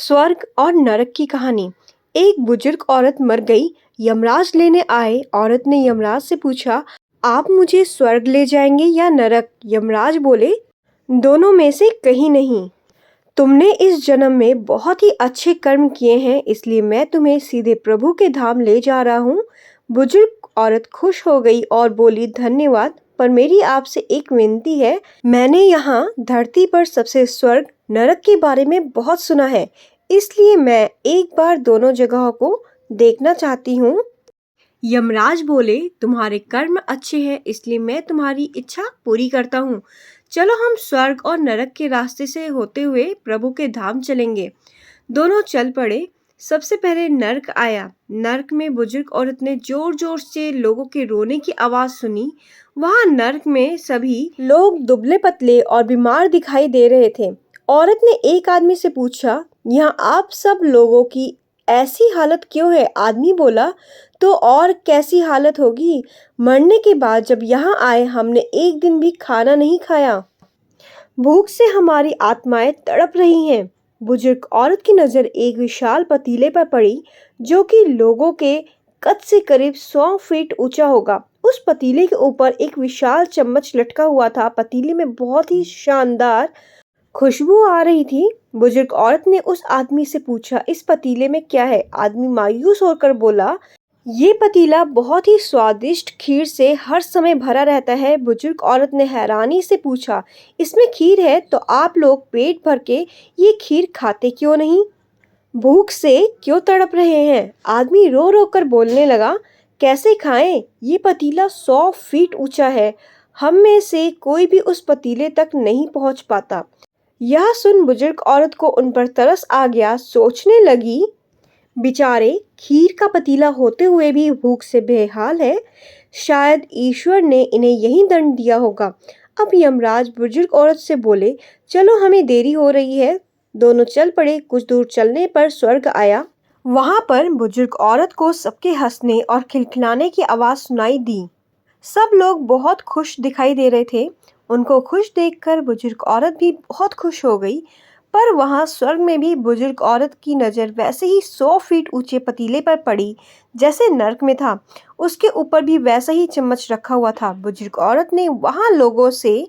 स्वर्ग और नरक की कहानी। एक बुजुर्ग औरत मर गई। यमराज लेने आए। औरत ने यमराज से पूछा, आप मुझे स्वर्ग ले जाएंगे या नरक? यमराज बोले, दोनों में से कहीं नहीं। तुमने इस जन्म में बहुत ही अच्छे कर्म किए हैं, इसलिए मैं तुम्हें सीधे प्रभु के धाम ले जा रहा हूँ। बुजुर्ग औरत खुश हो गई और बोली, धन्यवाद, पर मेरी आपसे एक विनती है। मैंने यहाँ धरती पर सबसे स्वर्ग नरक के बारे में बहुत सुना है, इसलिए मैं एक बार दोनों जगहों को देखना चाहती हूँ। यमराज बोले, तुम्हारे कर्म अच्छे हैं, इसलिए मैं तुम्हारी इच्छा पूरी करता हूँ। चलो हम स्वर्ग और नरक के रास्ते से होते हुए प्रभु के धाम चलेंगे। दोनों चल पड़े। सबसे पहले नर्क आया। नर्क में बुजुर्ग औरत ने जोर जोर से लोगों के रोने की आवाज सुनी। वहां नर्क में सभी लोग दुबले पतले और बीमार दिखाई दे रहे थे। औरत ने एक आदमी से पूछा, यहाँ आप सब लोगों की ऐसी हालत क्यों है? आदमी बोला, तो और कैसी हालत होगी? मरने के बाद जब यहाँ आए हमने एक दिन भी खाना नहीं खाया। भूख से हमारी आत्माएं तड़प रही हैं। बुजुर्ग औरत की नजर एक विशाल पतीले पर पड़ी, जो कि लोगों के कद से करीब 100 फीट ऊंचा होगा। उस पतीले के ऊपर एक विशाल चम्मच लटका हुआ था। पतीले में बहुत ही शानदार खुशबू आ रही थी। बुजुर्ग औरत ने उस आदमी से पूछा, इस पतीले में क्या है? आदमी मायूस होकर बोला, ये पतीला बहुत ही स्वादिष्ट खीर से हर समय भरा रहता है। बुजुर्ग औरत ने हैरानी से पूछा, इसमें खीर है तो आप लोग पेट भर के ये खीर खाते क्यों नहीं? भूख से क्यों तड़प रहे हैं? आदमी रो रो कर बोलने लगा, कैसे खाएं? ये पतीला 100 फीट ऊंचा है। हम में से कोई भी उस पतीले तक नहीं पहुंच पाता। यह सुन बुजुर्ग औरत को उन पर तरस आ गया। सोचने लगी, बेचारे खीर का पतीला होते हुए भी भूख से बेहाल है। शायद ईश्वर ने इन्हें यही दंड दिया होगा। अब यमराज बुजुर्ग औरत से बोले, चलो हमें देरी हो रही है। दोनों चल पड़े। कुछ दूर चलने पर स्वर्ग आया। वहां पर बुजुर्ग औरत को सबके हंसने और खिलखिलाने की आवाज सुनाई दी। सब लोग बहुत खुश दिखाई दे रहे थे। उनको खुश देखकर बुजुर्ग औरत भी बहुत खुश हो गई। पर वहां स्वर्ग में भी बुजुर्ग औरत की नज़र वैसे ही 100 फीट ऊंचे पतीले पर पड़ी जैसे नर्क में था। उसके ऊपर भी वैसा ही चम्मच रखा हुआ था। बुजुर्ग औरत ने वहां लोगों से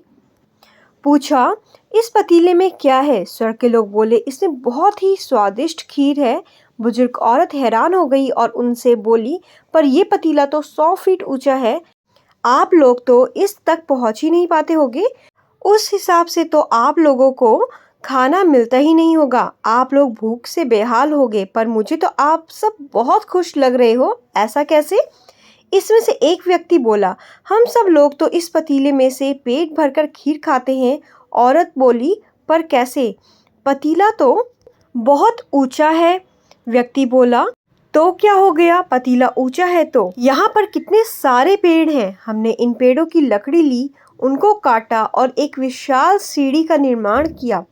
पूछा, इस पतीले में क्या है? स्वर्ग के लोग बोले, इसमें बहुत ही स्वादिष्ट खीर है। बुजुर्ग औरत हैरान हो गई और उनसे बोली, पर यह पतीला तो 100 फीट ऊंचा है। आप लोग तो इस तक पहुंच ही नहीं पाते होगे। उस हिसाब से तो आप लोगों को खाना मिलता ही नहीं होगा। आप लोग भूख से बेहाल होगे। पर मुझे तो आप सब बहुत खुश लग रहे हो, ऐसा कैसे? इसमें से एक व्यक्ति बोला, हम सब लोग तो इस पतीले में से पेट भरकर खीर खाते हैं। औरत बोली, पर कैसे? पतीला तो बहुत ऊंचा है। व्यक्ति बोला, तो क्या हो गया? पतीला ऊंचा है तो यहाँ पर कितने सारे पेड़ हैं। हमने इन पेड़ों की लकड़ी ली, उनको काटा और एक विशाल सीढ़ी का निर्माण किया।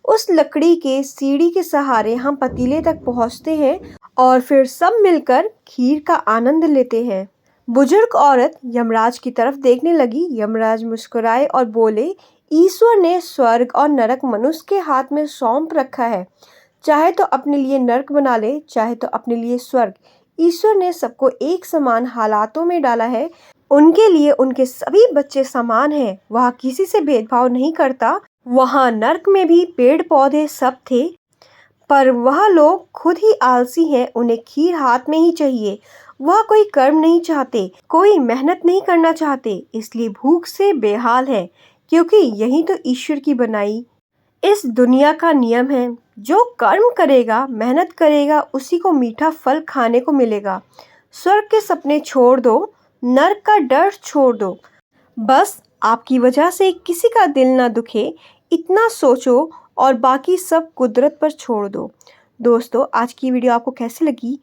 उस लकड़ी के सीढ़ी के सहारे हम पतीले तक पहुँचते हैं और फिर सब मिलकर खीर का आनंद लेते हैं। बुजुर्ग औरत यमराज की तरफ देखने लगी। यमराज मुस्कुराए और बोले, ईश्वर ने स्वर्ग और नरक मनुष्य के हाथ में सौंप रखा है। चाहे तो अपने लिए नरक बना ले, चाहे तो अपने लिए स्वर्ग। ईश्वर ने सबको एक समान हालातों में डाला है। उनके लिए उनके सभी बच्चे समान हैं। वह किसी से भेदभाव नहीं करता। वहाँ नरक में भी पेड़ पौधे सब थे, पर वह लोग खुद ही आलसी हैं। उन्हें खीर हाथ में ही चाहिए। वह कोई कर्म नहीं चाहते, कोई मेहनत नहीं करना चाहते, इसलिए भूख से बेहाल है, क्योंकि यही तो ईश्वर की बनाई इस दुनिया का नियम है। जो कर्म करेगा, मेहनत करेगा, उसी को मीठा फल खाने को मिलेगा। स्वर्ग के सपने छोड़ दो, नरक का डर छोड़ दो। बस आपकी वजह से किसी का दिल ना दुखे, इतना सोचो और बाकी सब कुदरत पर छोड़ दो। दोस्तों, आज की वीडियो आपको कैसी लगी?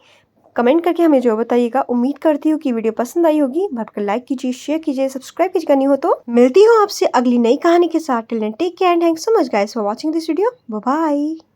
कमेंट करके हमें जो बताइएगा। उम्मीद करती हूँ कि वीडियो पसंद आई होगी। भटकर लाइक कीजिए, शेयर कीजिए, सब्सक्राइब कीजिएगा नहीं हो तो। मिलती हूँ आपसे अगली नई कहानी के साथ। Till then take care and thanks so much guys for watching this video. Bye bye.